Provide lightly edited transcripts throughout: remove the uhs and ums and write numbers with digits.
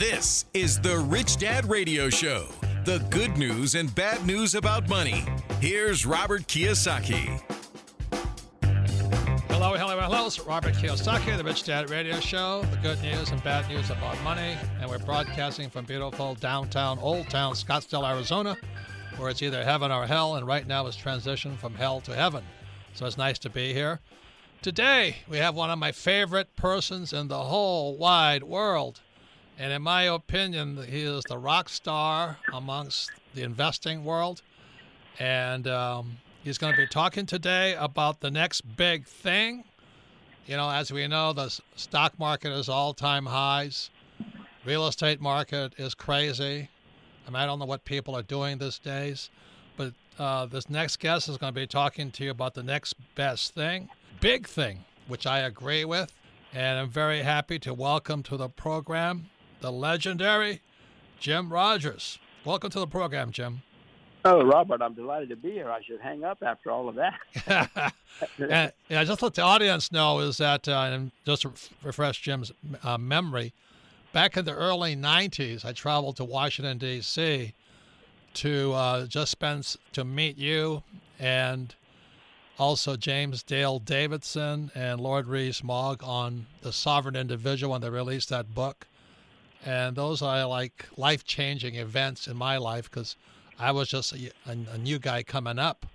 This is the Rich Dad Radio Show. The good news and bad news about money. Here's Robert Kiyosaki. Hello. It's Robert Kiyosaki, the Rich Dad Radio Show. The good news and bad news about money. And we're broadcasting from beautiful downtown, Old Town, Scottsdale, Arizona, where it's either heaven or hell. And right now it's transitioned from hell to heaven. So it's nice to be here. Today, we have one of my favorite persons in the whole wide world. And in my opinion, he is the rock star amongst the investing world. And he's going to be talking today about the next big thing. You know, as we know, the stock market is all-time highs. Real estate market is crazy. I mean, I don't know what people are doing these days. But this next guest is going to be talking to you about the next best thing, big thing, which I agree with. And I'm very happy to welcome to the program the legendary Jim Rogers. Welcome to the program, Jim. Oh, Robert, I'm delighted to be here. I should hang up after all of that. And, just let the audience know is that, and just to refresh Jim's memory, back in the early 90s, I traveled to Washington, D.C. to meet you and also James Dale Davidson and Lord Rees-Mogg on The Sovereign Individual when they released that book. And those are like life-changing events in my life because I was just a new guy coming up.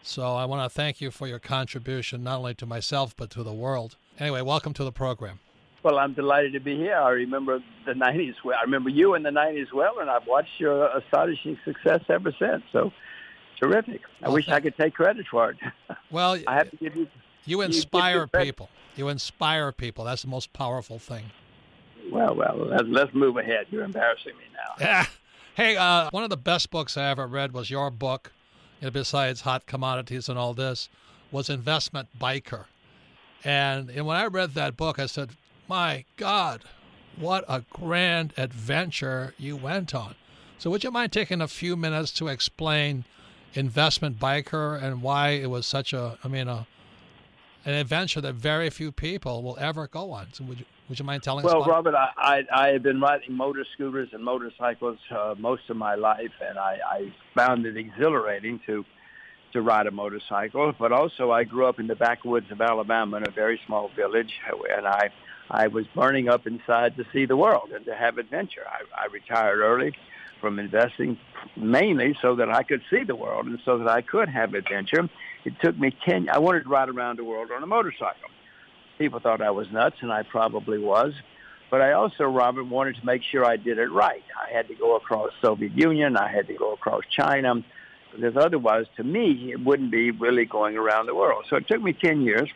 So I want to thank you for your contribution, not only to myself, but to the world. Anyway, welcome to the program. Well, I'm delighted to be here. I remember the 90s. I remember you in the 90s well, and I've watched your astonishing success ever since. So terrific. I wish I could take credit for it. Well, I have to give you. You inspire people. You inspire people. That's the most powerful thing. Well, let's move ahead. You're embarrassing me now. Yeah. Hey, one of the best books I ever read was your book, besides Hot Commodities and all this, was Investment Biker. And when I read that book, I said, my God, what a grand adventure you went on. So would you mind taking a few minutes to explain Investment Biker and why it was such an adventure that very few people will ever go on? So would you mind telling us about it? Well, Robert, I have been riding motor scooters and motorcycles most of my life, and I found it exhilarating to ride a motorcycle. But also I grew up in the backwoods of Alabama in a very small village, and I was burning up inside to see the world and to have adventure. I retired early from investing mainly so that I could see the world and so that I could have adventure. It took me I wanted to ride around the world on a motorcycle. People thought I was nuts, and I probably was. But I also, Robert, wanted to make sure I did it right. I had to go across the Soviet Union. I had to go across China. Because otherwise, to me, it wouldn't be really going around the world. So it took me 10 years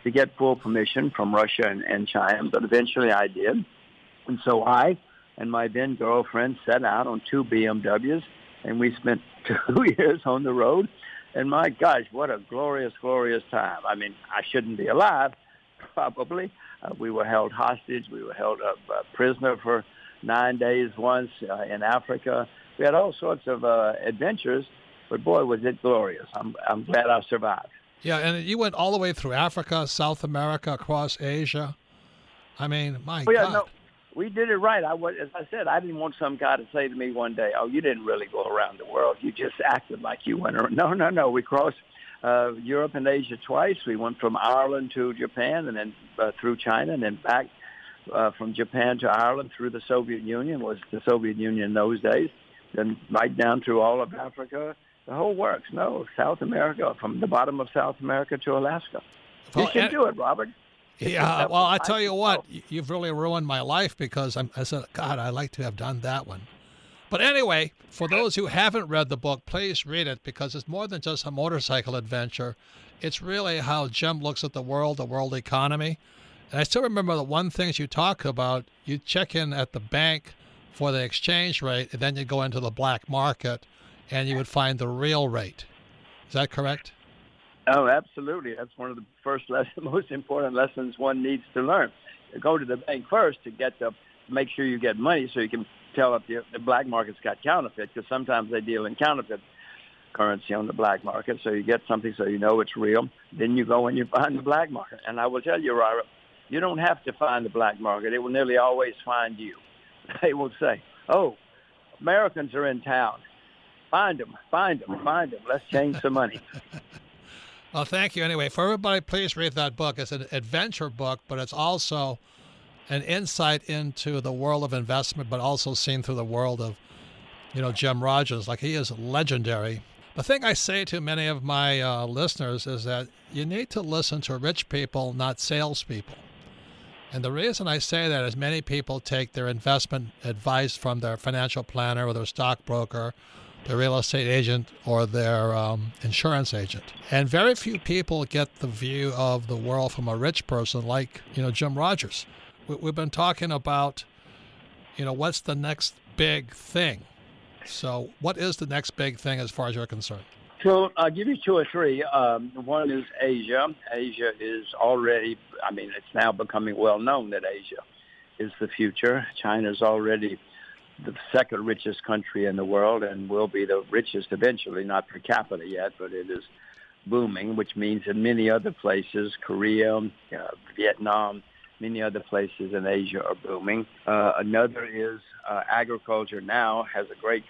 to get full permission from Russia and China, but eventually I did. And so I and my then girlfriend set out on 2 BMWs, and we spent 2 years on the road. And my gosh, what a glorious, glorious time. I mean, I shouldn't be alive, probably. We were held hostage. We were held prisoner for 9 days once in Africa. We had all sorts of adventures, but boy, was it glorious. I'm glad I survived. Yeah, and you went all the way through Africa, South America, across Asia. I mean, my God. No, we did it right. As I said, I didn't want some guy to say to me one day, oh, you didn't really go around the world. You just acted like you went around. No. We crossed Europe and Asia twice. We went from Ireland to Japan and then through China and then back from Japan to Ireland through the Soviet Union, was the Soviet Union in those days, then right down through all of Africa. The whole works. No, South America, from the bottom of South America to Alaska. You should do it, Robert. Yeah, well, I tell you what, you've really ruined my life because I said, God, I'd like to have done that one. But anyway, for those who haven't read the book, please read it because it's more than just a motorcycle adventure. It's really how Jim looks at the world economy. And I still remember the one things you talk about, you check in at the bank for the exchange rate, and then you go into the black market, and you would find the real rate. Is that correct? Oh, absolutely. That's one of the most important lessons one needs to learn. You go to the bank first to make sure you get money so you can tell if the black market's got counterfeit, because sometimes they deal in counterfeit currency on the black market. So you get something so you know it's real. Then you go and you find the black market. And I will tell you, Robert, you don't have to find the black market. It will nearly always find you. they will say, oh, Americans are in town. Find them. Let's change some money. Well, thank you. Anyway, for everybody, please read that book. It's an adventure book, but it's also an insight into the world of investment, but also seen through the world of, Jim Rogers. Like, he is legendary. The thing I say to many of my listeners is that you need to listen to rich people, not salespeople. And the reason I say that is many people take their investment advice from their financial planner or their stockbroker, their real estate agent, or their insurance agent. And very few people get the view of the world from a rich person like, Jim Rogers. We've been talking about, what's the next big thing? So what is the next big thing as far as you're concerned? So I'll give you two or three. One is Asia. Asia is already, it's now becoming well known that Asia is the future. China is already the second richest country in the world and will be the richest eventually, not per capita yet, but it is booming, which means in many other places, Korea, Vietnam, many other places in Asia are booming. Another is agriculture now has a great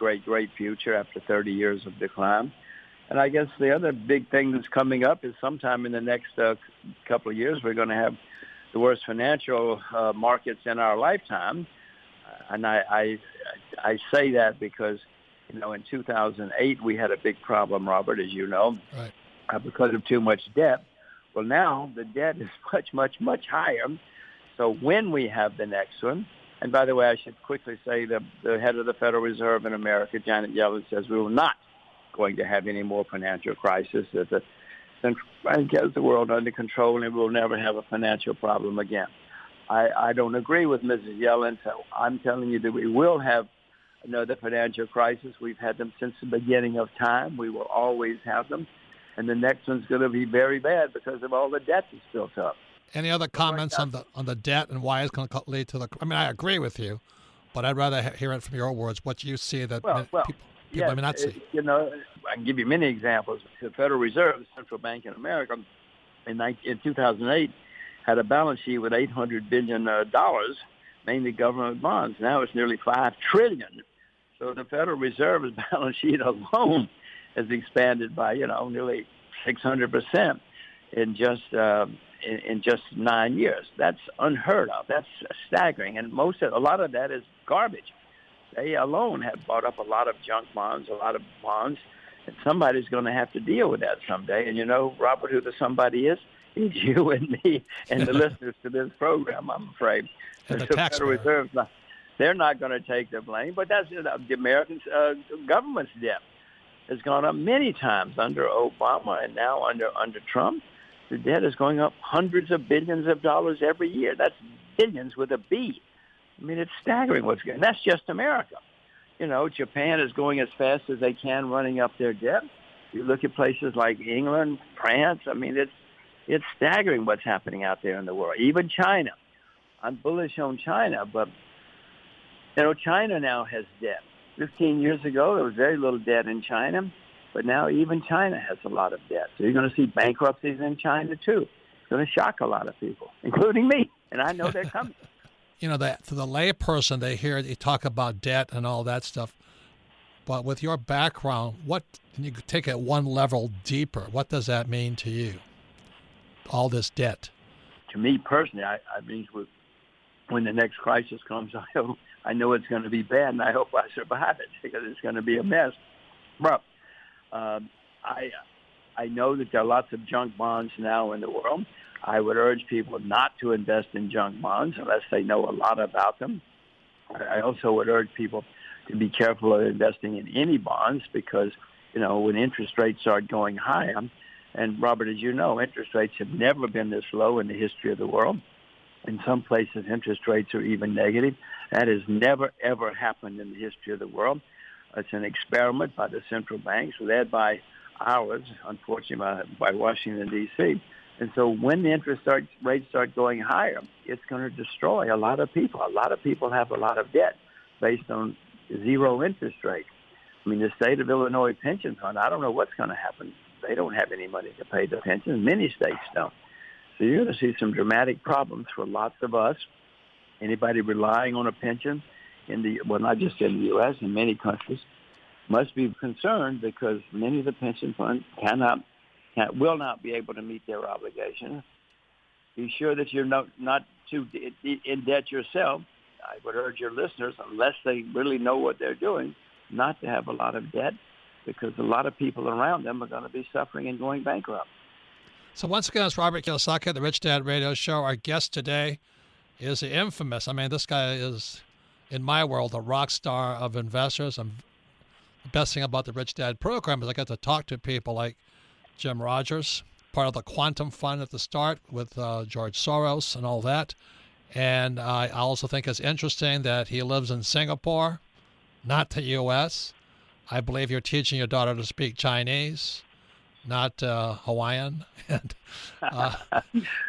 future after 30 years of decline. And I guess the other big thing that's coming up is sometime in the next couple of years, we're going to have the worst financial markets in our lifetime. And I say that because, in 2008, we had a big problem, Robert, as you know, right. Because of too much debt. Well, now the debt is much higher. So when we have the next one, and by the way, I should quickly say the head of the Federal Reserve in America, Janet Yellen, says we will not going to have any more financial crisis. That the central bank has the world under control and we'll never have a financial problem again. I don't agree with Mrs. Yellen, so I'm telling you that we will have another financial crisis. We've had them since the beginning of time. We will always have them. And the next one's going to be very bad because of all the debt that's built up. Any other comments on the debt and why it's going to lead to the? I agree with you, but I'd rather hear it from your words. What you see that people may not see. I can give you many examples. The Federal Reserve, the central bank in America, in 2008, had a balance sheet with $800 billion, mainly government bonds. Now it's nearly $5 trillion. So the Federal Reserve's balance sheet alone has expanded by nearly 600% in just 9 years. That's unheard of. That's staggering. And a lot of that is garbage. They alone have bought up a lot of junk bonds, a lot of bonds, and somebody's going to have to deal with that someday. And Robert, who the somebody is? It's you and me and the listeners to this program, I'm afraid. And the Federal Reserve, they're not going to take the blame, but that's the American government's debt has gone up many times under Obama and now under Trump. The debt is going up hundreds of billions of dollars every year. That's billions with a B. It's staggering what's going on. That's just America. Japan is going as fast as they can running up their debt. You look at places like England, France. It's staggering what's happening out there in the world. Even China. I'm bullish on China, but, China now has debt. 15 years ago, there was very little debt in China, but now even China has a lot of debt. So you're going to see bankruptcies in China, too. It's going to shock a lot of people, including me, and I know they're coming. To the layperson, they hear you talk about debt and all that stuff. But with your background, what can you take it one level deeper? What does that mean to you, all this debt? To me personally, I mean, when the next crisis comes, I know it's going to be bad, and I hope I survive it because it's going to be a mess. But I know that there are lots of junk bonds now in the world. I would urge people not to invest in junk bonds unless they know a lot about them. I also would urge people to be careful of investing in any bonds because, when interest rates start going higher, and Robert, as you know, interest rates have never been this low in the history of the world. In some places, interest rates are even negative. That has never, ever happened in the history of the world. It's an experiment by the central banks, led by ours, unfortunately, by Washington, D.C., and so when the interest rates start going higher, it's going to destroy a lot of people. A lot of people have a lot of debt based on zero interest rate. The state of Illinois pension fund, I don't know what's going to happen. They don't have any money to pay the pensions. Many states don't. So you're going to see some dramatic problems for lots of us. Anybody relying on a pension, not just in the U.S., in many countries, must be concerned because many of the pension funds will not be able to meet their obligations. Be sure that you're not too in debt yourself. I would urge your listeners, unless they really know what they're doing, not to have a lot of debt, because a lot of people around them are going to be suffering and going bankrupt. So once again, it's Robert Kiyosaki, the Rich Dad Radio Show. Our guest today is the infamous. I mean, this guy is, in my world, a rock star of investors. And the best thing about the Rich Dad program is I get to talk to people like Jim Rogers, part of the Quantum Fund at the start with George Soros and all that. And I also think it's interesting that he lives in Singapore, not the U.S. I believe you're teaching your daughter to speak Chinese, not Hawaiian. And,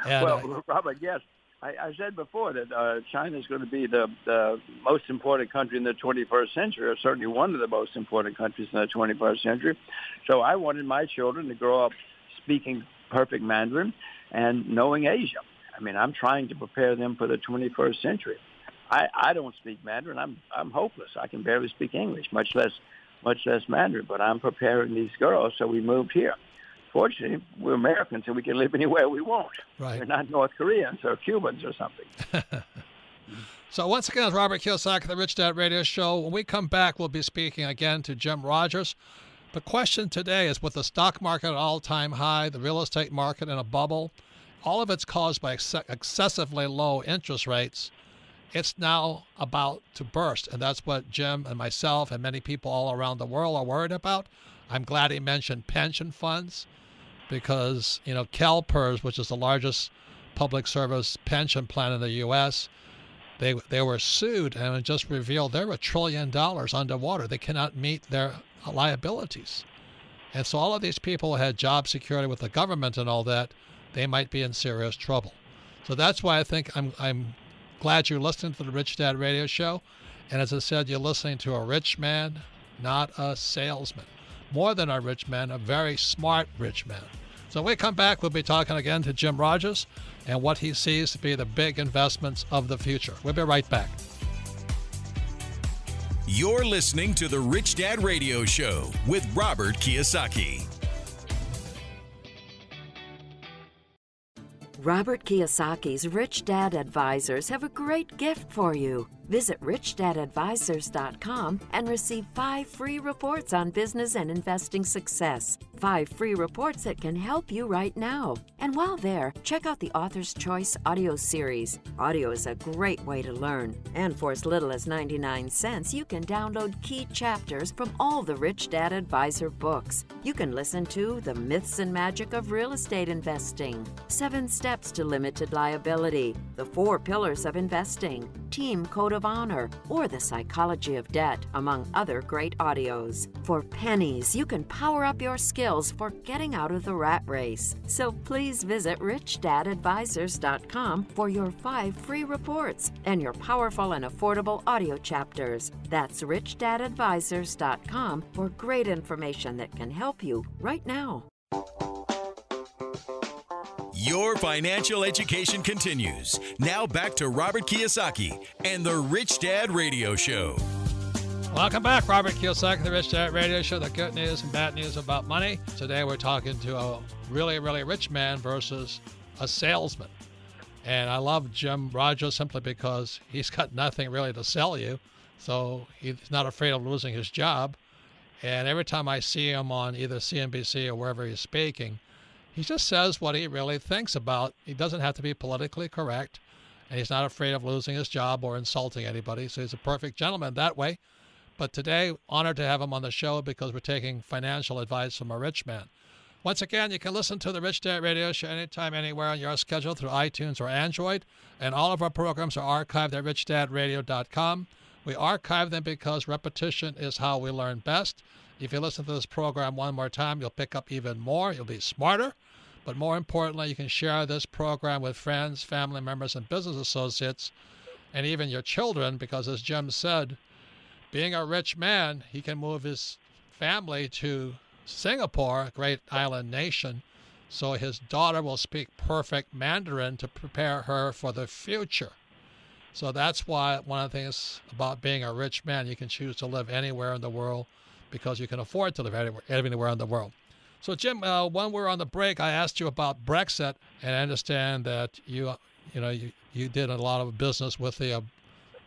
well, Robert, yes. I said before that China is going to be the most important country in the 21st century, or certainly one of the most important countries in the 21st century. So I wanted my children to grow up speaking perfect Mandarin and knowing Asia. I mean, I'm trying to prepare them for the 21st century. I don't speak Mandarin. I'm hopeless. I can barely speak English, much less Mandarin. But I'm preparing these girls, so we moved here. Fortunately, we're Americans, and we can live anywhere we want. Right. We're not North Koreans or Cubans or something. So once again, it's Robert Kiyosaki, the Rich Dad Radio Show. When we come back, we'll be speaking again to Jim Rogers. The question today is, with the stock market at all-time high, the real estate market in a bubble, all of it's caused by excessively low interest rates, it's now about to burst. And that's what Jim and myself and many people all around the world are worried about. I'm glad he mentioned pension funds because, CalPERS, which is the largest public service pension plan in the U.S., they were sued and it just revealed they're $1 trillion underwater. They cannot meet their liabilities. And so all of these people who had job security with the government and all that, they might be in serious trouble. So that's why I think I'm glad you're listening to the Rich Dad Radio Show. And as I said, you're listening to a rich man, not a salesman. More than a rich man, a very smart rich man. So when we come back, we'll be talking again to Jim Rogers and what he sees to be the big investments of the future. We'll be right back. You're listening to the Rich Dad Radio Show with Robert Kiyosaki. Robert Kiyosaki's Rich Dad Advisors have a great gift for you. Visit richdadadvisors.com and receive 5 free reports on business and investing success. 5 free reports that can help you right now. And while there, check out the Author's Choice audio series. Audio is a great way to learn. And for as little as 99 cents, you can download key chapters from all the Rich Dad Advisor books. You can listen to The Myths and Magic of Real Estate Investing, 7 Steps to Limited Liability, The 4 Pillars of Investing, Team Code of Honor, or The Psychology of Debt, among other great audios. For pennies, you can power up your skills for getting out of the rat race. So please visit richdadadvisors.com for your 5 free reports and your powerful and affordable audio chapters. That's richdadadvisors.com for great information that can help you right now. Your financial education continues. Now back to Robert Kiyosaki and the Rich Dad Radio Show. Welcome back, Robert Kiyosaki, the Rich Dad Radio Show, the good news and bad news about money. Today we're talking to a really, really rich man versus a salesman. And I love Jim Rogers simply because he's got nothing really to sell you. So he's not afraid of losing his job. And every time I see him on either CNBC or wherever he's speaking, he just says what he really thinks about. He doesn't have to be politically correct, and he's not afraid of losing his job or insulting anybody. So he's a perfect gentleman that way. But today, honored to have him on the show because we're taking financial advice from a rich man. Once again, you can listen to the Rich Dad Radio Show anytime, anywhere on your schedule through iTunes or Android. And all of our programs are archived at richdadradio.com. We archive them because repetition is how we learn best. If you listen to this program one more time, you'll pick up even more. You'll be smarter. But more importantly, you can share this program with friends, family members, and business associates, and even your children, because as Jim said, being a rich man, he can move his family to Singapore, a great island nation, so his daughter will speak perfect Mandarin to prepare her for the future. So that's why one of the things about being a rich man, you can choose to live anywhere in the world because you can afford to live anywhere in the world. So, Jim, when we're on the break, I asked you about Brexit, and I understand that you did a lot of business with the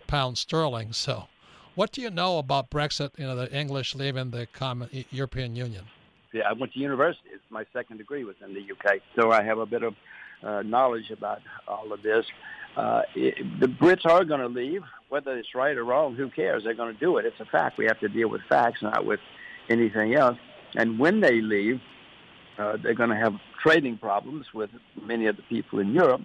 pound sterling. So, what do you know about Brexit? The English leaving the common European Union. Yeah, I went to university. My second degree was in the UK, so I have a bit of knowledge about all of this. The Brits are going to leave, whether it's right or wrong. Who cares? They're going to do it. It's a fact. We have to deal with facts, not with anything else. And when they leave, they're going to have trading problems with many of the people in Europe.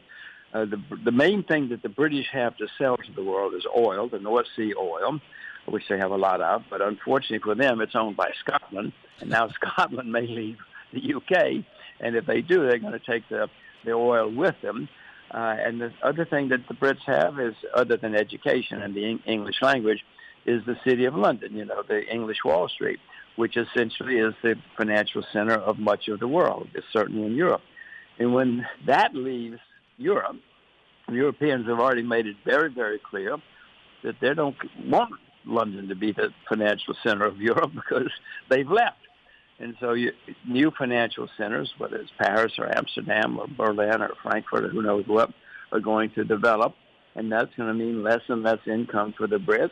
The main thing that the British have to sell to the world is oil, the North Sea oil, which they have a lot of. But unfortunately for them, it's owned by Scotland, and now Scotland may leave the UK. And if they do, they're going to take the oil with them. And the other thing that the Brits have is, other than education and the English language, is the city of London, the English Wall Street, which essentially is the financial center of much of the world, certainly in Europe. And when that leaves Europe, the Europeans have already made it very, very clear that they don't want London to be the financial center of Europe because they've left. And so new financial centers, whether it's Paris or Amsterdam or Berlin or Frankfurt or who knows what, are going to develop. And that's going to mean less and less income for the Brits.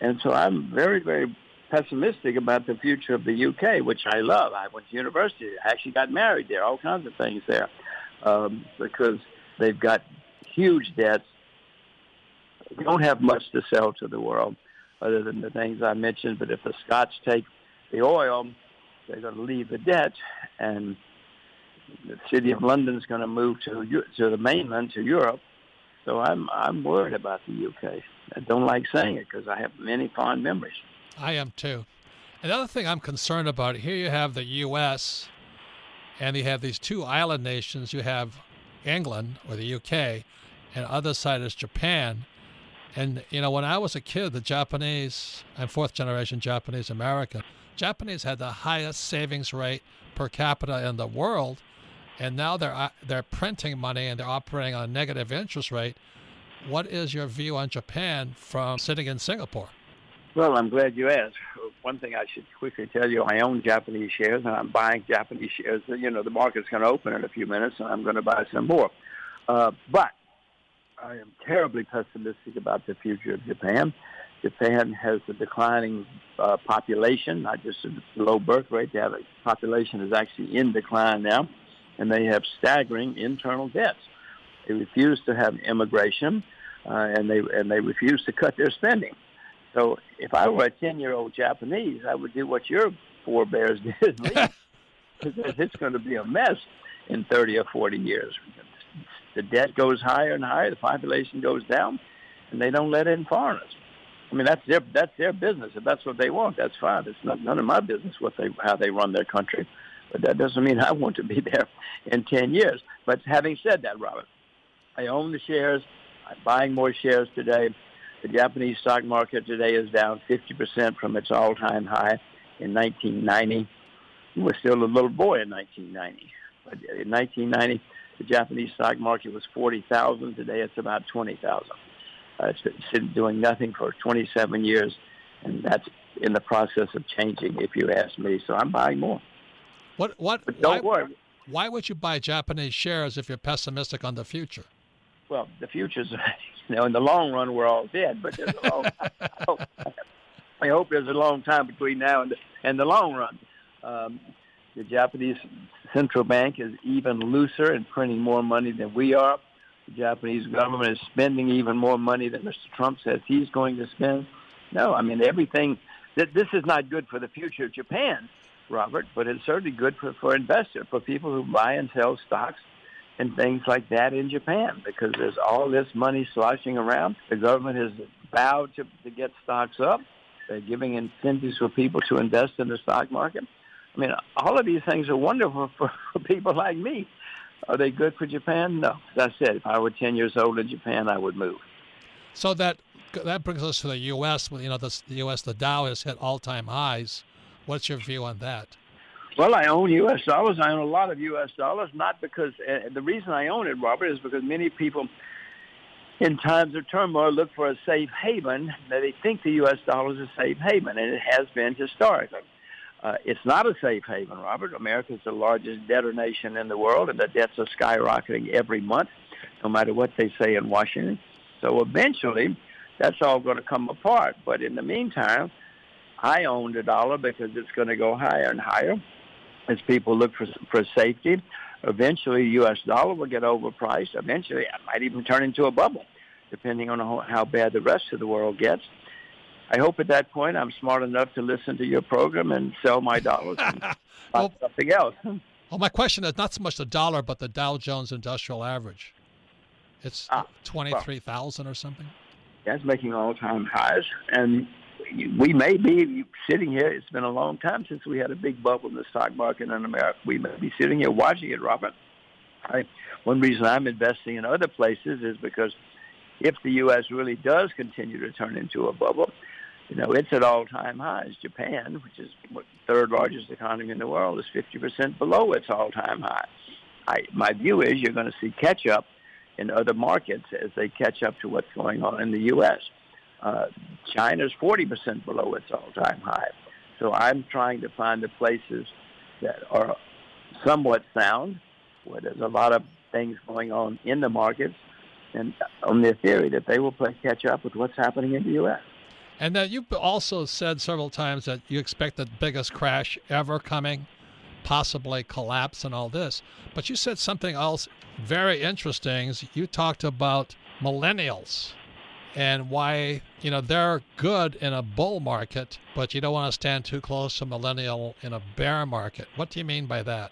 And so I'm very, very pessimistic about the future of the UK, which I love. I went to university. I actually got married there, all kinds of things there, because they've got huge debts. They don't have much to sell to the world other than the things I mentioned. But if the Scots take the oil, they're going to leave the debt, and the city of London is going to move to the mainland, to Europe. So I'm worried about the UK. I don't like saying it because I have many fond memories. I am too. Another thing I'm concerned about, here you have the U.S., and you have these two island nations. You have England, or the UK, and the other side is Japan. And, when I was a kid, the Japanese, I'm fourth generation Japanese American, Japanese had the highest savings rate per capita in the world, and now they're printing money and they're operating on a negative interest rate. What is your view on Japan from sitting in Singapore? Well, I'm glad you asked. One thing I should quickly tell you, I own Japanese shares, and I'm buying Japanese shares. The market's going to open in a few minutes, and I'm going to buy some more. But I am terribly pessimistic about the future of Japan. Japan has a declining population, not just a low birth rate. The population is actually in decline now, and they have staggering internal debts. They refuse to have immigration, and they refuse to cut their spending. So if I were a 10-year-old Japanese, I would do what your forebears did, leave, because it's going to be a mess in 30 or 40 years. The debt goes higher and higher, the population goes down, and they don't let in foreigners. I mean, that's their business. If that's what they want, that's fine. It's none of my business how they run their country. But that doesn't mean I want to be there in 10 years. But having said that, Robert, I own the shares. I'm buying more shares today. The Japanese stock market today is down 50% from its all-time high in 1990. You were still a little boy in 1990. But in 1990, the Japanese stock market was 40,000. Today it's about 20,000. It's been doing nothing for 27 years, and that's in the process of changing, if you ask me. So I'm buying more. But don't worry. Why would you buy Japanese shares if you're pessimistic on the future? Well, the future's, in the long run, we're all dead. But there's a long I hope there's a long time between now and the long run. The Japanese central bank is even looser and printing more money than we are. The Japanese government is spending even more money than Mr. Trump says he's going to spend. No, I mean, everything. This is not good for the future of Japan, Robert, but it's certainly good for investors, for people who buy and sell stocks and things like that in Japan, because there's all this money sloshing around. The government has vowed to get stocks up. They're giving incentives for people to invest in the stock market. I mean, all of these things are wonderful for people like me. Are they good for Japan? No. As I said, if I were 10 years old in Japan, I would move. So that brings us to the U.S. The U.S., the Dow has hit all-time highs. What's your view on that? Well, I own U.S. dollars. I own a lot of U.S. dollars, not because the reason I own it, Robert, is because many people in times of turmoil, look for a safe haven. They think the U.S. dollar is a safe haven, and it has been historically. It's not a safe haven, Robert. America is the largest debtor nation in the world, and the debts are skyrocketing every month, no matter what they say in Washington. So eventually, that's all going to come apart. But in the meantime, I own the dollar because it's going to go higher and higher as people look for safety. Eventually, U.S. dollar will get overpriced. Eventually, it might even turn into a bubble, depending on how bad the rest of the world gets. I hope at that point I'm smart enough to listen to your program and sell my dollars and buy something else. Well, my question is not so much the dollar, but the Dow Jones Industrial Average. It's 23,000 or something. That's making all-time highs. And we may be sitting here. It's been a long time since we had a big bubble in the stock market in America. We may be sitting here watching it, Robert. One reason I'm investing in other places is because if the U.S. really does continue to turn into a bubble, it's at all-time highs. Japan, which is the third largest economy in the world, is 50% below its all-time high. My view is you're going to see catch-up in other markets as they catch up to what's going on in the U.S. China's 40% below its all-time high. So I'm trying to find the places that are somewhat sound, where there's a lot of things going on in the markets, and on the theory that they will play catch up with what's happening in the U.S. And you've also said several times that you expect the biggest crash ever coming, possibly collapse and all this. But you said something else very interesting. You talked about millennials and why, they're good in a bull market, but you don't want to stand too close to millennial in a bear market. What do you mean by that?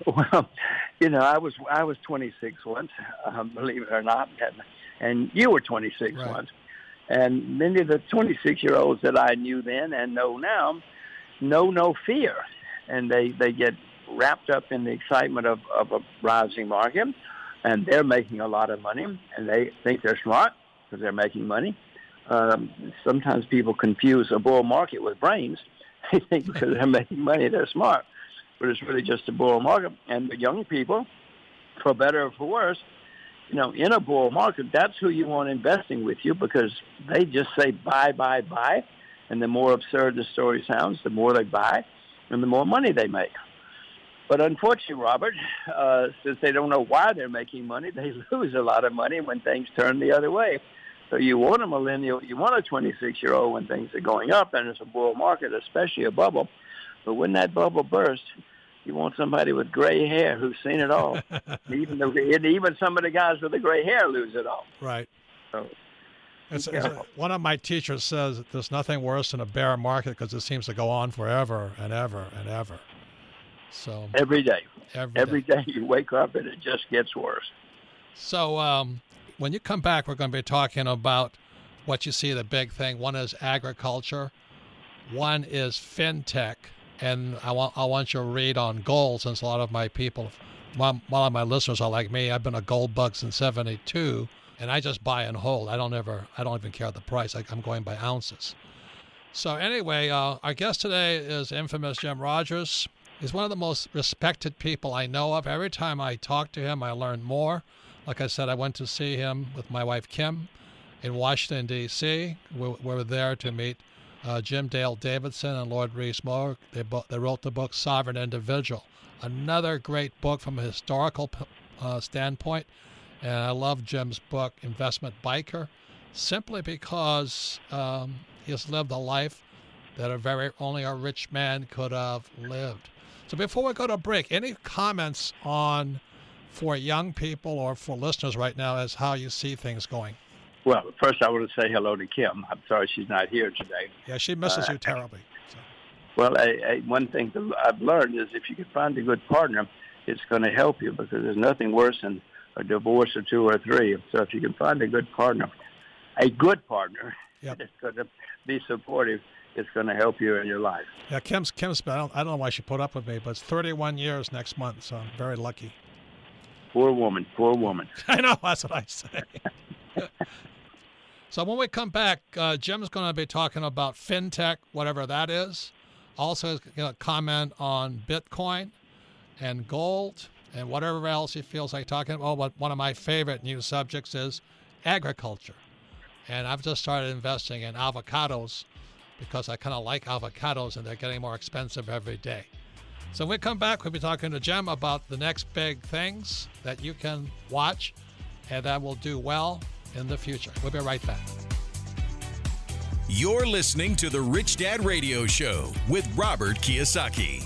Well, I was 26 once, believe it or not, and you were 26 right. once. And many of the 26-year-olds that I knew then and know now know no fear. And they get wrapped up in the excitement of a rising market, and they're making a lot of money, and they think they're smart because they're making money. Sometimes people confuse a bull market with brains. They think because they're making money, they're smart. But it's really just a bull market. And the young people, for better or for worse, in a bull market, that's who you want investing with you because they just say buy, buy, buy. And the more absurd the story sounds, the more they buy and the more money they make. But unfortunately, Robert, since they don't know why they're making money, they lose a lot of money when things turn the other way. So you want a millennial, you want a 26-year-old when things are going up, and it's a bull market, especially a bubble. But when that bubble bursts, you want somebody with gray hair who's seen it all. Even some of the guys with the gray hair lose it all. Right. So, one of my teachers says that there's nothing worse than a bear market because it seems to go on forever and ever and ever. So every day you wake up and it just gets worse. So when you come back, we're going to be talking about what you see the big thing. One is agriculture. One is fintech. And I want you to read on gold, since a lot of my people, a lot of my listeners are like me. I've been a gold bug since '72, and I just buy and hold. I don't even care the price. I'm going by ounces. So anyway, our guest today is infamous Jim Rogers. He's one of the most respected people I know of. Every time I talk to him, I learn more. Like I said, I went to see him with my wife Kim in Washington, D.C. We were there to meet Jim Dale Davidson and Lord Rees-Mogg. They wrote the book Sovereign Individual, another great book from a historical standpoint. And I love Jim's book, Investment Biker, simply because he has lived a life that only a rich man could have lived. So before we go to break, any comments for young people or for listeners right now as how you see things going? Well, first I want to say hello to Kim. I'm sorry she's not here today. Yeah, she misses you terribly. So. Well, one thing that I've learned is if you can find a good partner, it's going to help you because there's nothing worse than a divorce or two or three. So if you can find a good partner yep. that's going to be supportive, it's going to help you in your life. Yeah, Kim's I don't know why she put up with me, but it's 31 years next month, so I'm very lucky. Poor woman. I know, that's what I say. So when we come back, Jim's going to be talking about fintech, whatever that is. Also, he's going to comment on Bitcoin and gold and whatever else he feels like talking about. But one of my favorite new subjects is agriculture. And I've just started investing in avocados because I kind of like avocados, and they're getting more expensive every day. So when we come back, we'll be talking to Jim about the next big things that you can watch and that will do well in the future. We'll be right back. You're listening to the Rich Dad Radio Show with Robert Kiyosaki.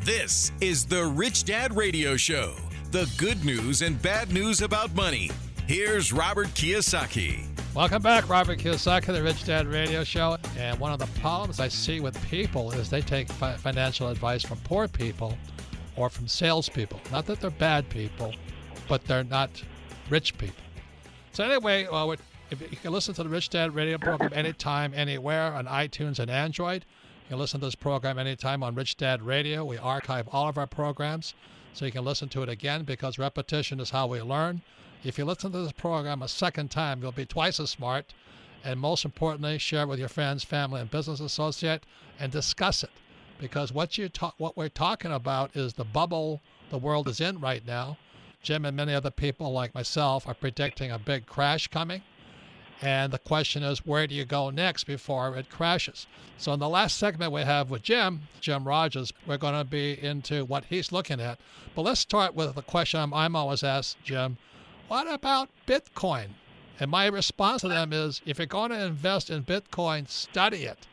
This is the Rich Dad Radio Show, the good news and bad news about money. Here's Robert Kiyosaki. Welcome back, Robert Kiyosaki, the Rich Dad Radio Show. And one of the problems I see with people is they take financial advice from poor people or from salespeople. Not that they're bad people, but they're not rich people. So anyway, if you can listen to the Rich Dad Radio program anytime, anywhere on iTunes and Android. You can listen to this program anytime on Rich Dad Radio. We archive all of our programs so you can listen to it again, because repetition is how we learn. If you listen to this program a second time, you'll be twice as smart. And most importantly, share it with your friends, family, and business associate, and discuss it. Because what we're talking about is the bubble the world is in right now. Jim and many other people like myself are predicting a big crash coming. And the question is, where do you go next before it crashes? So in the last segment we have with Jim Rogers, we're going to be into what he's looking at. But let's start with the question I'm always asked, Jim. What about Bitcoin? And my response to them is, if you're going to invest in Bitcoin, study it.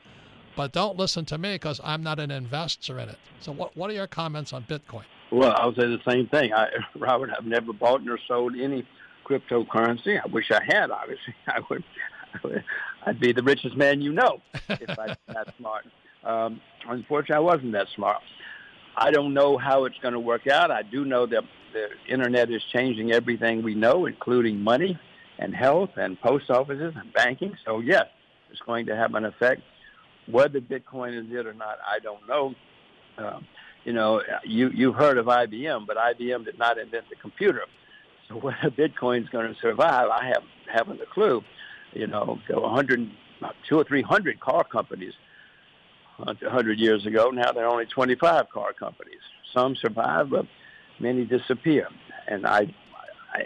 But don't listen to me because I'm not an investor in it. So what are your comments on Bitcoin? Well, I'll say the same thing. Robert, I've never bought nor sold any cryptocurrency. I wish I had, obviously. I'd be the richest man you know if I was that smart. Unfortunately, I wasn't that smart. I don't know how it's going to work out. I do know that the Internet is changing everything we know, including money and health and post offices and banking. So, yes, it's going to have an effect. Whether Bitcoin is it or not, I don't know. You've heard of IBM, but IBM did not invent the computer. So whether Bitcoin is going to survive, I haven't a clue. There were 200 or 300 car companies 100 years ago. Now there are only 25 car companies. Some survive, but many disappear. And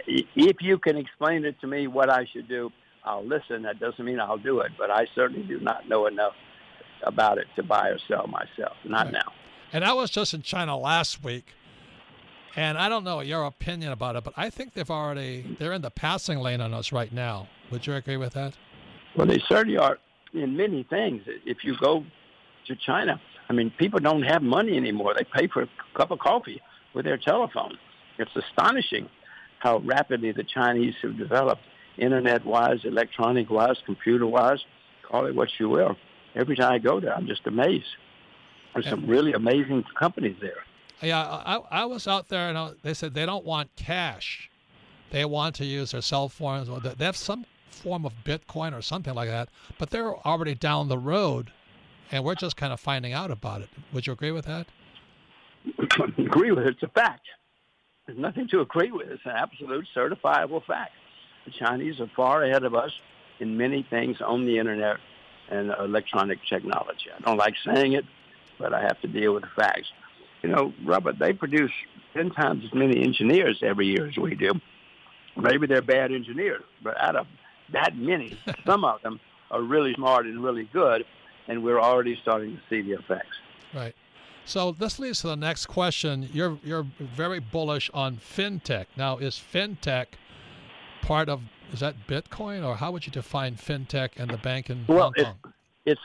if you can explain it to me what I should do, I'll listen. That doesn't mean I'll do it, but I certainly do not know enough about it to buy or sell myself. Not now. And I was just in China last week, and I don't know your opinion about it, but I think they're in the passing lane on us right now. Would you agree with that? Well, they certainly are in many things. If you go to China, people don't have money anymore. They pay for a cup of coffee with their telephone. It's astonishing how rapidly the Chinese have developed, Internet-wise, electronic-wise, computer-wise, call it what you will. Every time I go there, I'm just amazed. There's some really amazing companies there. Yeah, I was out there, and they said they don't want cash. They want to use their cell phones. They have some form of Bitcoin or something like that, but they're already down the road, and we're just kind of finding out about it. Would you agree with that? Agree with it. It's a fact. There's nothing to agree with. It's an absolute certifiable fact. The Chinese are far ahead of us in many things on the Internet and electronic technology. I don't like saying it, but I have to deal with the facts. Robert, they produce 10 times as many engineers every year as we do. Maybe they're bad engineers, but out of that many, some of them are really smart and really good, and we're already starting to see the effects. Right. So this leads to the next question. You're very bullish on fintech. Now, is fintech part of, is that Bitcoin, or how would you define fintech and the bank in Hong Kong? It's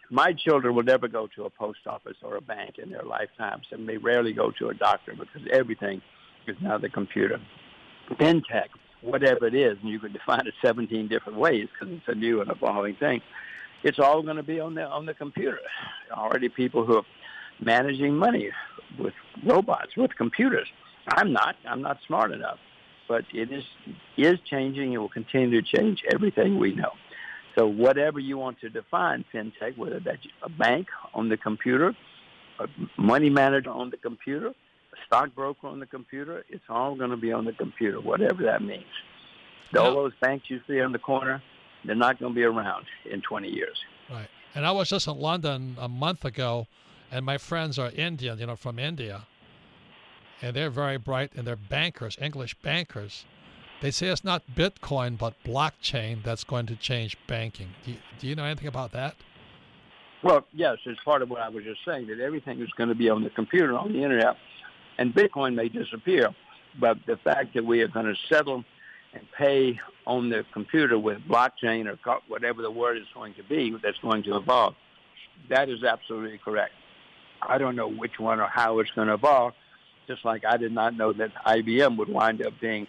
my children will never go to a post office or a bank in their lifetimes, and they rarely go to a doctor because everything is now the computer. Fintech, whatever it is, and you can define it 17 different ways because it's a new and evolving thing. It's all going to be on the computer. Already people who are managing money with robots, with computers. I'm not smart enough, but it is changing. It will continue to change everything we know. So whatever you want to define fintech, whether that's a bank on the computer, a money manager on the computer, a stockbroker on the computer, it's all going to be on the computer, whatever that means. All those banks you see on the corner, they're not going to be around in 20 years. Right. And I was just in London a month ago, and my friends are Indian, from India. and they're very bright, and they're bankers, English bankers. They say it's not Bitcoin, but blockchain that's going to change banking. Do you know anything about that? Well, yes, it's part of what I was just saying, that everything is going to be on the computer, on the internet, and Bitcoin may disappear, but the fact that we are going to settle and pay on the computer with blockchain or whatever the word is going to be that's going to evolve, that is absolutely correct. I don't know which one or how it's going to evolve, just like I did not know that IBM would wind up being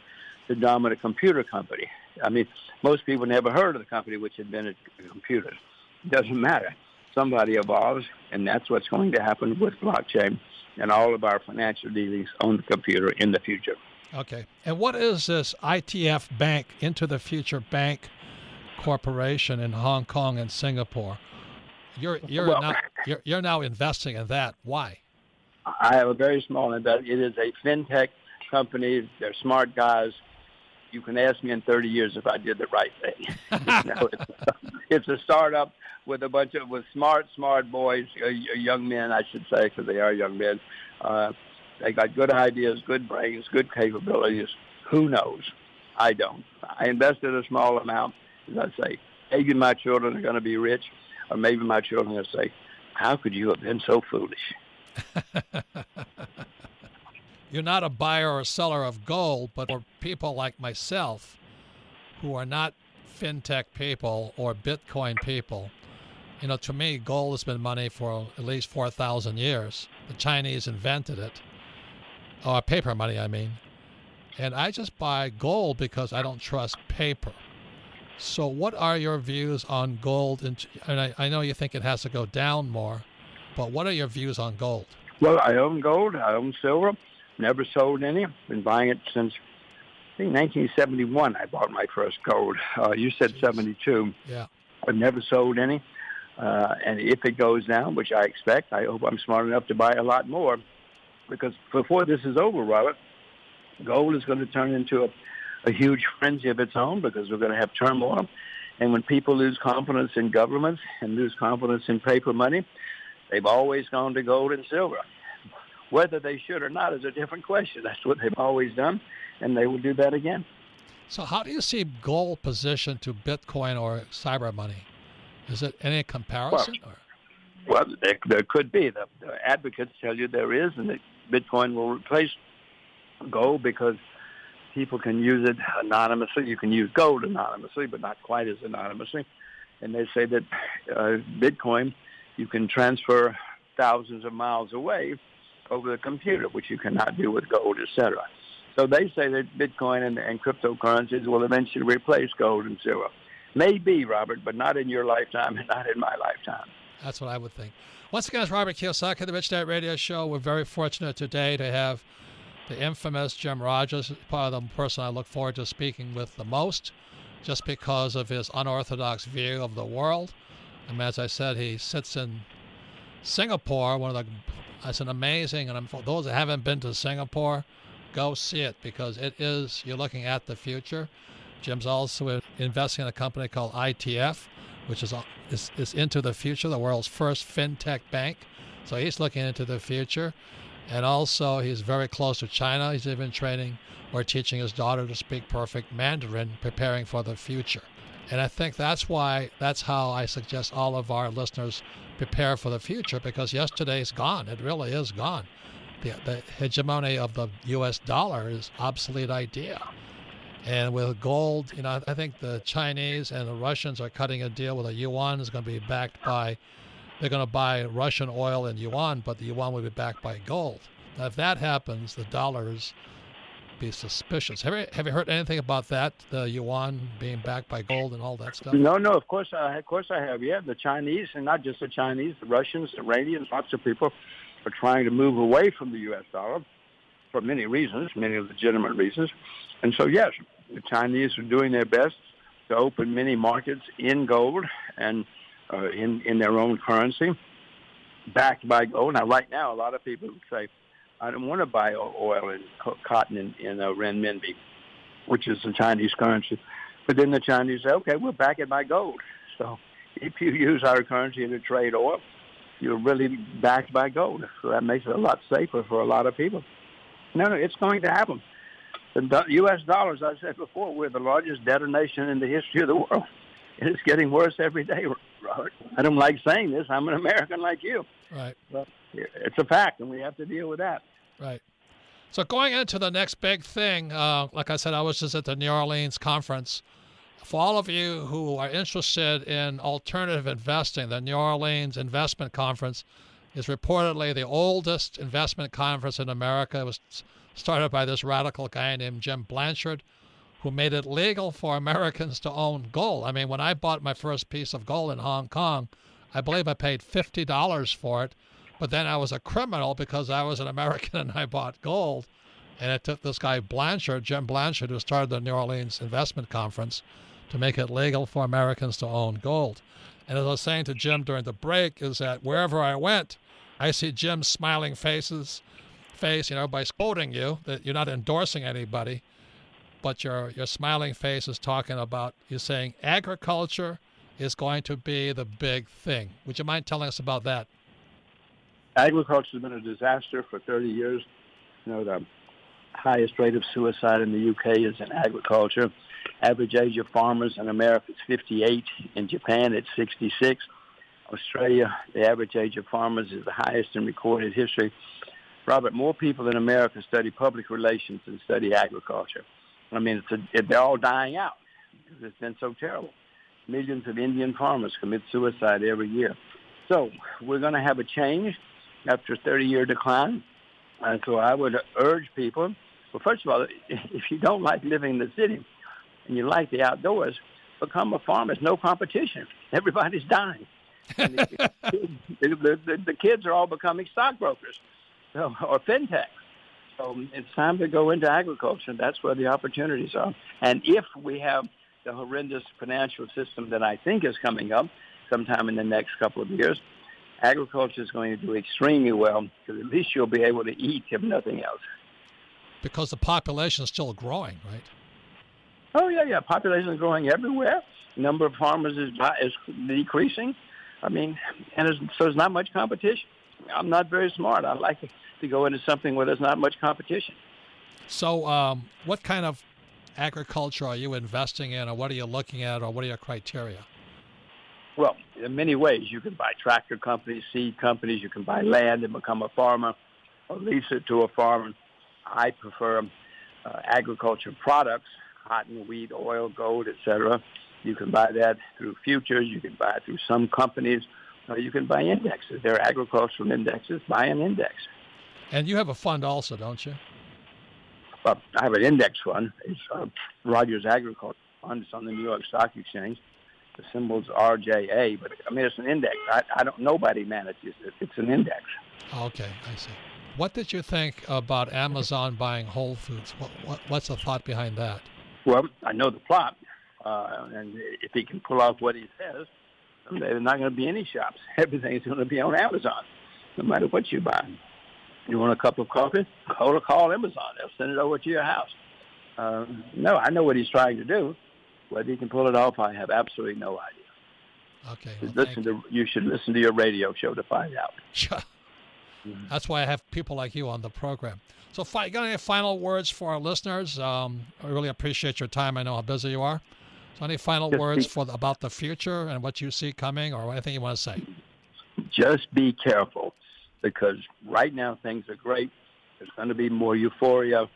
the dominant computer company. I mean, most people never heard of the company which invented computers. It doesn't matter. Somebody evolves, and that's what's going to happen with blockchain and all of our financial dealings on the computer in the future. Okay. And what is this ITF Bank, Into the Future Bank Corporation in Hong Kong and Singapore? You're now investing in that. Why? I have a very small investment. It is a fintech company. They're smart guys. You can ask me in 30 years if I did the right thing. It's a startup with a bunch of smart boys, young men, I should say, because they are young men. They got good ideas, good brains, good capabilities. Who knows? I don't. I invested a small amount. As I say, maybe my children are going to be rich, or maybe my children will say, how could you have been so foolish? You're not a buyer or seller of gold, but for people like myself who are not fintech people or Bitcoin people, to me, gold has been money for at least 4,000 years. The Chinese invented it, or paper money, I mean. And I just buy gold because I don't trust paper. So what are your views on gold? And I know you think it has to go down more, but what are your views on gold? Well, I own gold. I own silver. Never sold any. Been buying it since, I think, 1971. I bought my first gold. You said 72. Yeah. I've never sold any. And if it goes down, which I expect, I hope I'm smart enough to buy a lot more. Because before this is over, Robert, gold is going to turn into a huge frenzy of its own, because we're going to have turmoil. And when people lose confidence in governments and lose confidence in paper money, they've always gone to gold and silver. Whether they should or not is a different question. That's what they've always done, and they will do that again. So how do you see gold positioned to Bitcoin or cyber money? Is it any comparison? Well, there could be. The advocates tell you there is, and that Bitcoin will replace gold because people can use it anonymously. You can use gold anonymously, but not quite as anonymously. And they say that Bitcoin, you can transfer thousands of miles away over the computer, which you cannot do with gold, etc. So they say that Bitcoin and cryptocurrencies will eventually replace gold and silver. Maybe, Robert, but not in your lifetime and not in my lifetime. That's what I would think. Once again, it's Robert Kiyosaki, the Rich Dad Radio Show. We're very fortunate today to have the infamous Jim Rogers, probably the person I look forward to speaking with the most, just because of his unorthodox view of the world. And as I said, he sits in Singapore, it's an amazing, and for those that haven't been to Singapore, go see it, because you're looking at the future. Jim's also investing in a company called ITF, which is into the future, the world's first fintech bank. So he's looking into the future. And also he's very close to China. He's even training or teaching his daughter to speak perfect Mandarin, preparing for the future. And I think that's how I suggest all of our listeners prepare for the future, because yesterday's gone. It really is gone. The hegemony of the U.S. dollar is an obsolete idea. And with gold, I think the Chinese and the Russians are cutting a deal with the yuan is going to be backed by, they're going to buy Russian oil in yuan, but the yuan will be backed by gold. Now, if that happens, the dollars be suspicious. Have you heard anything about that? The yuan being backed by gold and all that stuff? No. Of course I have. Yeah, the Chinese, and not just the Chinese, the Russians, the Iranians, lots of people are trying to move away from the U.S. dollar for many reasons, many legitimate reasons. And so, yes, the Chinese are doing their best to open many markets in gold and in their own currency, backed by gold. Now, right now, a lot of people say, I don't want to buy oil and cotton in renminbi, which is the Chinese currency. But then the Chinese say, okay, we'll back it by gold. So if you use our currency to trade oil, you're really backed by gold. So that makes it a lot safer for a lot of people. No, it's going to happen. The U.S. dollars, I said before, we're the largest debtor nation in the history of the world. And it's getting worse every day, Robert. I don't like saying this. I'm an American like you. Right. But it's a fact, and we have to deal with that. Right. So going into the next big thing, like I said, I was just at the New Orleans conference. For all of you who are interested in alternative investing, the New Orleans Investment Conference is reportedly the oldest investment conference in America. It was started by this radical guy named Jim Blanchard, who made it legal for Americans to own gold. I mean, when I bought my first piece of gold in Hong Kong, I believe I paid $50 for it, but then I was a criminal because I was an American and I bought gold. And it took this guy Blanchard, Jim Blanchard, who started the New Orleans Investment Conference, to make it legal for Americans to own gold. And as I was saying to Jim during the break, is that wherever I went, I see Jim's smiling face, by quoting you, that you're not endorsing anybody, but your smiling face is talking about, you're saying agriculture is going to be the big thing. Would you mind telling us about that? Agriculture has been a disaster for 30 years. The highest rate of suicide in the UK is in agriculture. Average age of farmers in America is 58. In Japan, it's 66. Australia, the average age of farmers is the highest in recorded history. Robert, more people in America study public relations than study agriculture. I mean, they're all dying out because it's been so terrible. Millions of Indian farmers commit suicide every year. So we're going to have a change after a 30-year decline. And so I would urge people, well, first of all, if you don't like living in the city and you like the outdoors, become a farmer. There's no competition. Everybody's dying. And the kids are all becoming stockbrokers or fintech. So it's time to go into agriculture. That's where the opportunities are. And if we have the horrendous financial system that I think is coming up sometime in the next couple of years, agriculture is going to do extremely well because at least you'll be able to eat, if nothing else. Because the population is still growing, right? Oh, yeah. Population is growing everywhere. Number of farmers is decreasing. I mean, so there's not much competition. I'm not very smart. I like to go into something where there's not much competition. So what kind of agriculture are you investing in, or what are you looking at, or what are your criteria? Well, in many ways. You can buy tractor companies, seed companies. You can buy land and become a farmer or lease it to a farmer. I prefer agriculture products, cotton, wheat, oil, gold, etc. You can buy that through futures. You can buy it through some companies. Or you can buy indexes. There are agricultural indexes. Buy an index. And you have a fund also, don't you? Well, I have an index fund. It's Rogers Agriculture Fund. It's on the New York Stock Exchange. The symbol's RJA, but I mean, it's an index. I don't. Nobody manages it. It's an index. Okay, I see. What did you think about Amazon buying Whole Foods? What's the thought behind that? Well, I know the plot, and if he can pull off what he says, there's not going to be any shops. Everything's going to be on Amazon, no matter what you buy. You want a cup of coffee? Call Amazon. They'll send it over to your house. No, I know what he's trying to do. Whether he can pull it off, I have absolutely no idea. Okay. Well, you should listen to your radio show to find out. Sure. That's why I have people like you on the program. So, got any final words for our listeners? I really appreciate your time. I know how busy you are. So, any final words about the future and what you see coming, or anything you want to say? Just be careful, because right now things are great. There's going to be more euphoria,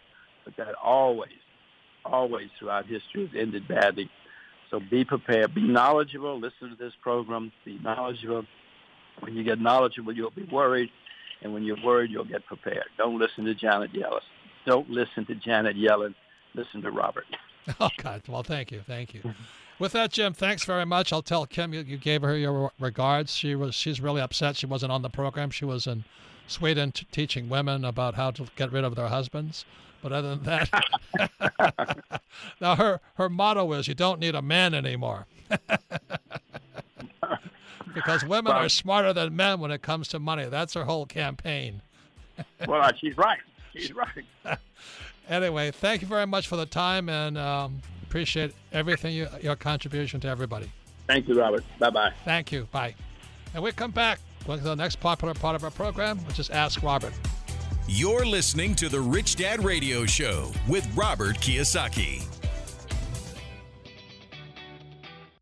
but that always throughout history has ended badly. So be prepared. Be knowledgeable. Listen to this program. Be knowledgeable. When you get knowledgeable, you'll be worried. And when you're worried, you'll get prepared. Don't listen to Janet Yellen. Don't listen to Janet Yellen. Listen to Robert. Oh, God. Well, thank you. With that, Jim, thanks very much. I'll tell Kim you gave her your regards. She's really upset she wasn't on the program. She was in Sweden teaching women about how to get rid of their husbands. But other than that, now her motto is, you don't need a man anymore. Because women are smarter than men when it comes to money. That's her whole campaign. Well, she's right. She's right. Anyway, thank you very much for the time, and appreciate everything, your contribution to everybody. Thank you, Robert. Bye-bye. Thank you. Bye. And we come back to the next popular part of our program, which is Ask Robert. You're listening to the Rich Dad Radio Show with Robert Kiyosaki.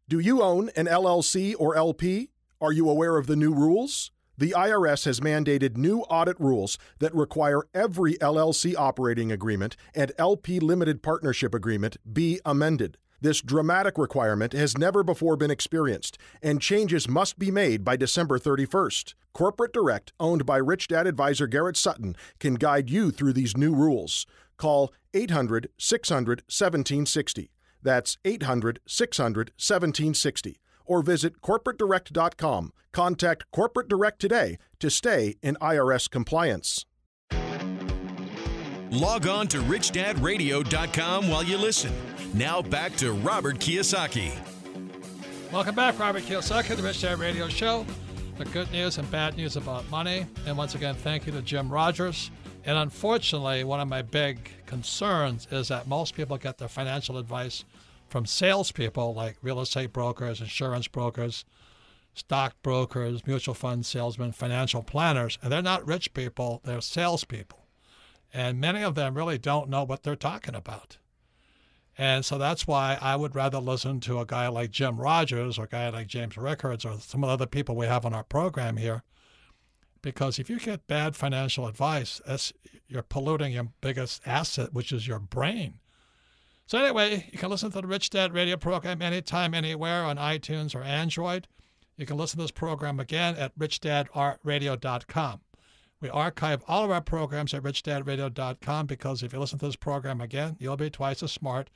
Do you own an LLC or LP? Are you aware of the new rules? The IRS has mandated new audit rules that require every LLC operating agreement and LP limited partnership agreement be amended. This dramatic requirement has never before been experienced, and changes must be made by December 31st. Corporate Direct, owned by Rich Dad advisor Garrett Sutton, can guide you through these new rules. Call 800-600-1760. That's 800-600-1760. Or visit corporatedirect.com. Contact Corporate Direct today to stay in IRS compliance. Log on to richdadradio.com while you listen. Now back to Robert Kiyosaki. Welcome back, Robert Kiyosaki, the Rich Dad Radio Show. The good news and bad news about money. And once again, thank you to Jim Rogers. And unfortunately, one of my big concerns is that most people get their financial advice from salespeople like real estate brokers, insurance brokers, stock brokers, mutual fund salesmen, financial planners. And they're not rich people, they're salespeople. And many of them really don't know what they're talking about. And so that's why I would rather listen to a guy like Jim Rogers or a guy like James Rickards or some of the other people we have on our program here. Because if you get bad financial advice, you're polluting your biggest asset, which is your brain. So anyway, you can listen to the Rich Dad Radio program anytime, anywhere on iTunes or Android. You can listen to this program again at richdadradio.com. We archive all of our programs at richdadradio.com because if you listen to this program again, you'll be twice as smart.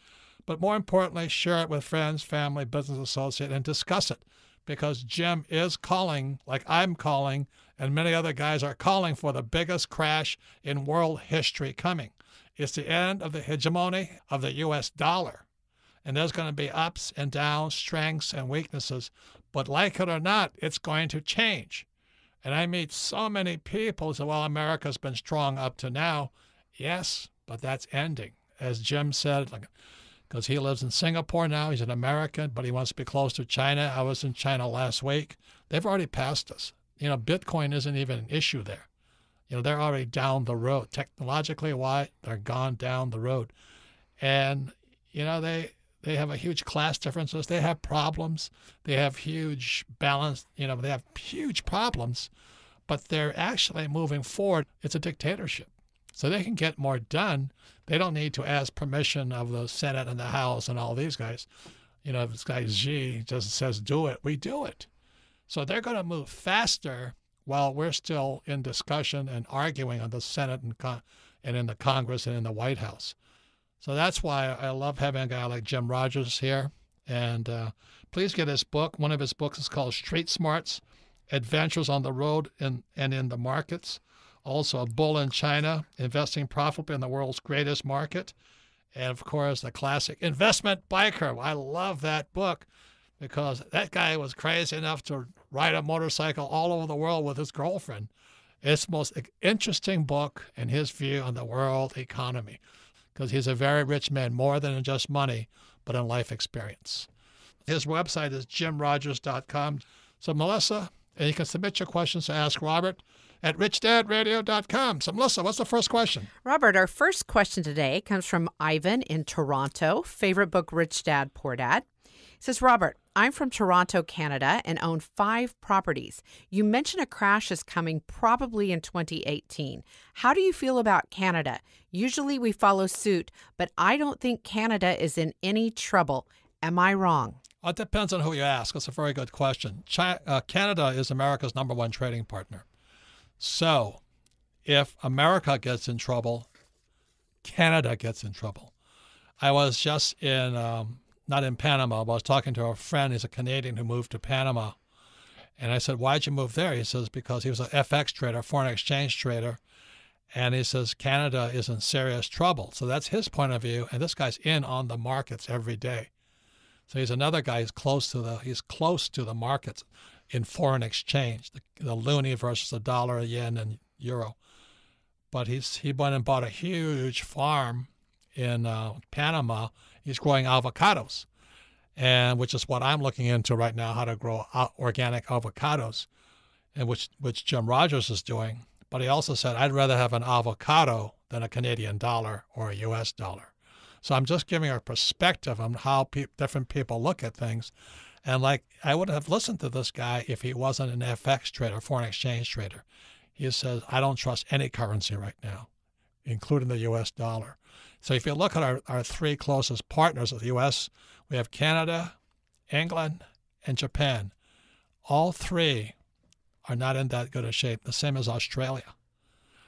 But more importantly, share it with friends, family, business associates, and discuss it. Because Jim is calling, like I'm calling, and many other guys are calling for the biggest crash in world history coming. It's the end of the hegemony of the U.S. dollar. And there's going to be ups and downs, strengths and weaknesses. But like it or not, it's going to change. And I meet so many people who say, well, America's been strong up to now. Yes, but that's ending. As Jim said, because he lives in Singapore now. He's an American, but he wants to be close to China. I was in China last week. They've already passed us. Bitcoin isn't even an issue there. They're already down the road. Technologically, why? They're gone down the road. And, they have a huge class differences. They have problems. They have huge balance. They have huge problems, but they're actually moving forward. It's a dictatorship. So they can get more done. They don't need to ask permission of the Senate and the House and all these guys. If this guy Xi just says do it, we do it. So they're going to move faster while we're still in discussion and arguing on the Senate and in the Congress and in the White House. So that's why I love having a guy like Jim Rogers here. And please get his book. One of his books is called Street Smarts, Adventures on the Road and in the Markets. Also, A Bull in China, Investing Profitably in the World's Greatest Market. And, of course, the classic Investment Biker. I love that book because that guy was crazy enough to ride a motorcycle all over the world with his girlfriend. It's the most interesting book in his view on the world economy because he's a very rich man, more than in just money, but in life experience. His website is jimrogers.com. So, Melissa, and you can submit your questions to Ask Robert at richdadradio.com. So, Melissa, what's the first question? Robert, our first question today comes from Ivan in Toronto. Favorite book, Rich Dad, Poor Dad. He says, Robert, I'm from Toronto, Canada, and own 5 properties. You mentioned a crash is coming probably in 2018. How do you feel about Canada? Usually we follow suit, but I don't think Canada is in any trouble. Am I wrong? Well, it depends on who you ask. That's a very good question. Canada is America's #1 trading partner. So if America gets in trouble, Canada gets in trouble. I was just in, not in Panama, but I was talking to a friend. He's a Canadian who moved to Panama. And I said, why'd you move there? He says, because he was an FX trader, foreign exchange trader. And he says, Canada is in serious trouble. So that's his point of view. And this guy's in on the markets every day. So he's another guy who's close to the markets in foreign exchange, the loonie versus the dollar, yen, and euro. But he went and bought a huge farm in Panama. He's growing avocados, and which is what I'm looking into right now, how to grow organic avocados, and which Jim Rogers is doing. But he also said, I'd rather have an avocado than a Canadian dollar or a U.S. dollar. So I'm just giving a perspective on how different people look at things. And like, I would have listened to this guy if he wasn't an FX trader, foreign exchange trader. He says, I don't trust any currency right now, including the U.S. dollar. So if you look at our three closest partners of the U.S., we have Canada, England, and Japan. All three are not in that good a shape, the same as Australia.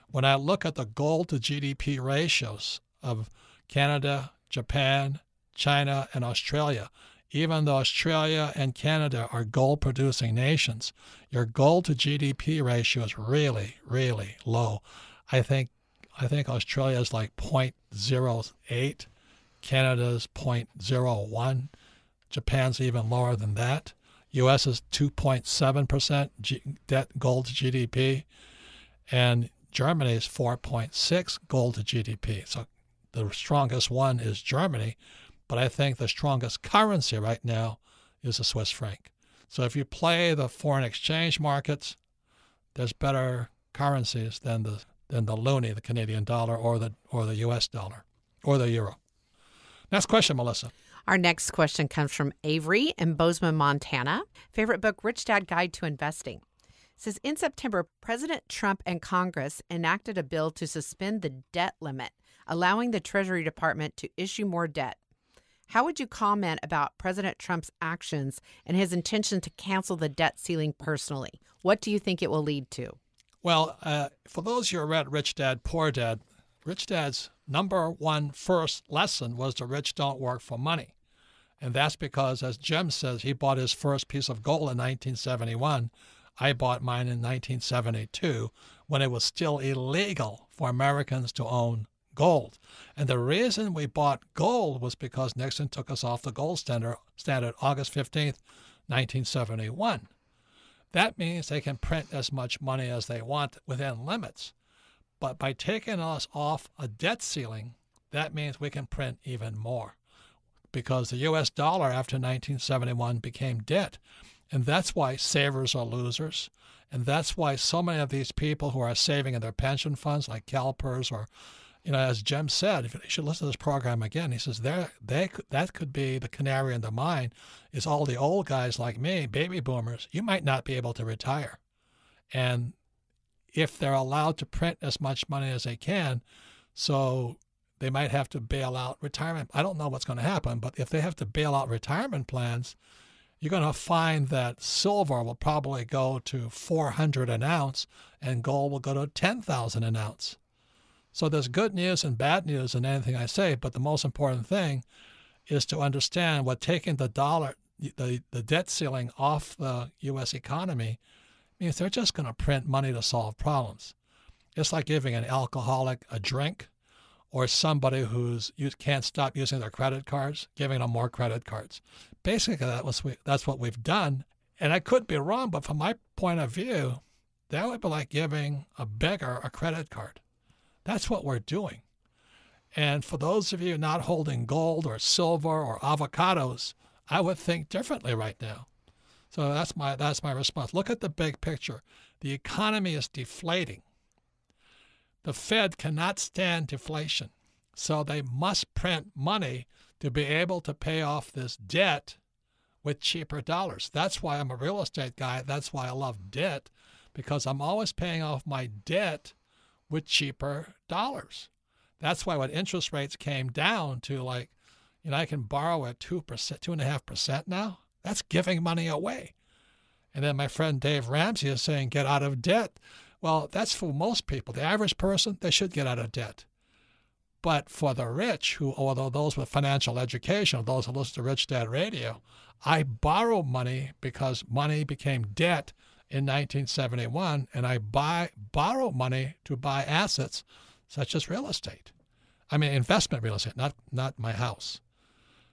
When I look at the gold to GDP ratios of Canada, Japan, China, and Australia, even though Australia and Canada are gold-producing nations, your gold to GDP ratio is really, really low. I think Australia is like 0.08, Canada's 0.01, Japan's even lower than that. U.S. is 2.7% debt gold to GDP, and Germany is 4.6 gold to GDP. So the strongest one is Germany, but I think the strongest currency right now is the Swiss franc. So if you play the foreign exchange markets, there's better currencies than the loonie, the Canadian dollar, or the U.S. dollar, or the euro. Next question, Melissa. Our next question comes from Avery in Bozeman, Montana. Favorite book, Rich Dad Guide to Investing. It says, in September, President Trump and Congress enacted a bill to suspend the debt limit, allowing the Treasury Department to issue more debt. How would you comment about President Trump's actions and his intention to cancel the debt ceiling personally? What do you think it will lead to? Well, for those who read Rich Dad, Poor Dad, Rich Dad's number one first lesson was the rich don't work for money. And that's because, as Jim says, he bought his first piece of gold in 1971. I bought mine in 1972 when it was still illegal for Americans to own gold. And the reason we bought gold was because Nixon took us off the gold standard August 15th, 1971. That means they can print as much money as they want within limits. But by taking us off a debt ceiling, that means we can print even more, because the U.S. dollar after 1971 became debt. And that's why savers are losers. And that's why so many of these people who are saving in their pension funds, like CalPERS, or, as Jim said, if you should listen to this program again, he says that could be the canary in the mine, is all the old guys like me, baby boomers, you might not be able to retire. And if they're allowed to print as much money as they can, so they might have to bail out retirement. I don't know what's going to happen, but if they have to bail out retirement plans, you're going to find that silver will probably go to $400 an ounce and gold will go to $10,000 an ounce. So there's good news and bad news in anything I say, but the most important thing is to understand what taking the debt ceiling off the U.S. economy means. They're just going to print money to solve problems. It's like giving an alcoholic a drink, or somebody you can't stop using their credit cards, giving them more credit cards. Basically, that's what we've done. And I could be wrong, but from my point of view, that would be like giving a beggar a credit card. That's what we're doing. And for those of you not holding gold or silver or avocados, I would think differently right now. So that's my response. Look at the big picture. The economy is deflating. The Fed cannot stand deflation, so they must print money to be able to pay off this debt with cheaper dollars. That's why I'm a real estate guy. That's why I love debt, because I'm always paying off my debt with cheaper dollars. That's why when interest rates came down to I can borrow at 2%, 2.5% now. That's giving money away. And then my friend Dave Ramsey is saying, get out of debt. Well, that's for most people. The average person, they should get out of debt. But for the rich, although those with financial education, those who listen to Rich Dad Radio, I borrow money because money became debt in 1971, and I borrow money to buy assets such as real estate. I mean, investment real estate, not my house.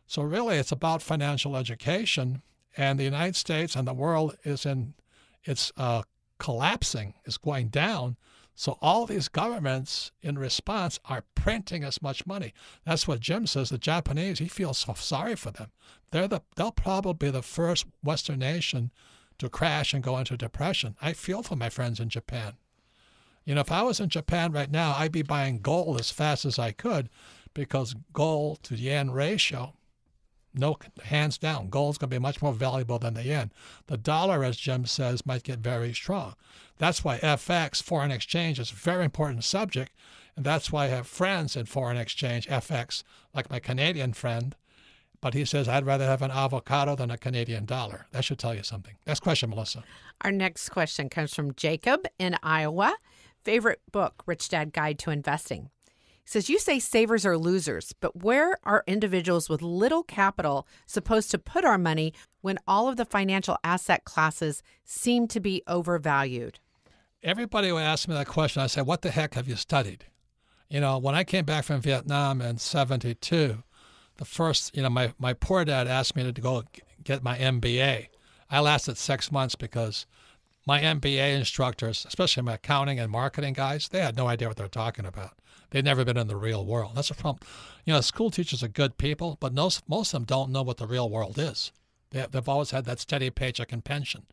So really, it's about financial education, and the United States and the world it's collapsing, is going down. So all these governments, in response, are printing as much money. That's what Jim says. The Japanese, he feels so sorry for them. They'll probably be the first Western nation to crash and go into depression. I feel for my friends in Japan. If I was in Japan right now, I'd be buying gold as fast as I could because gold to yen ratio, no, hands down, gold's going to be much more valuable than the yen. The dollar, as Jim says, might get very strong. That's why FX, foreign exchange, is a very important subject. And that's why I have friends in foreign exchange, FX, like my Canadian friend. But he says, I'd rather have an avocado than a Canadian dollar. That should tell you something. Next question, Melissa. Our next question comes from Jacob in Iowa. Favorite book, Rich Dad Guide to Investing. He says, you say savers are losers, but where are individuals with little capital supposed to put our money when all of the financial asset classes seem to be overvalued? Everybody would ask me that question. I say, what the heck have you studied? When I came back from Vietnam in 72, the first, my poor dad asked me to go get my MBA. I lasted 6 months because my MBA instructors, especially my accounting and marketing guys, they had no idea what they're talking about. They'd never been in the real world. That's a problem. School teachers are good people, but most of them don't know what the real world is. They've always had that steady paycheck and pension.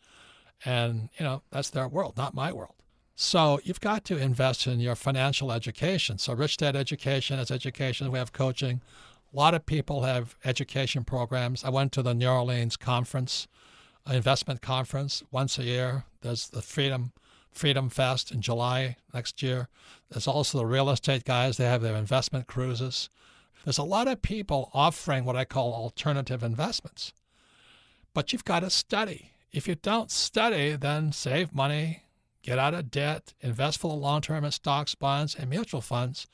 And, that's their world, not my world. So you've got to invest in your financial education. So Rich Dad Education is education. We have coaching. A lot of people have education programs. I went to the New Orleans conference, investment conference once a year. There's the Freedom Fest in July next year. There's also the real estate guys. They have their investment cruises. There's a lot of people offering what I call alternative investments. But you've got to study. If you don't study, then save money, get out of debt, invest for the long term in stocks, bonds, and mutual funds.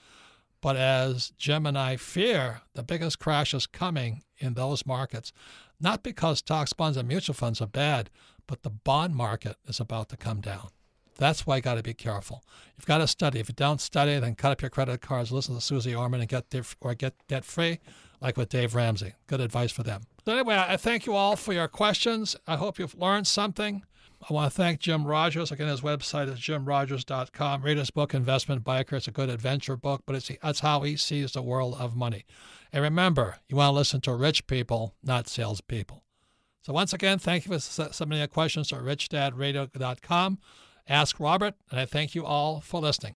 But as Jim and I fear, the biggest crash is coming in those markets, not because stocks, bonds, and mutual funds are bad, but the bond market is about to come down. That's why you got to be careful. You've got to study. If you don't study, then cut up your credit cards, listen to Susie Orman, and get debt free, like with Dave Ramsey. Good advice for them. So anyway, I thank you all for your questions. I hope you've learned something. I want to thank Jim Rogers. Again, his website is jimrogers.com. Read his book, Investment Biker. It's a good adventure book, but that's how he sees the world of money. And remember, you want to listen to rich people, not salespeople. So once again, thank you for submitting your questions to richdadradio.com. Ask Robert, and I thank you all for listening.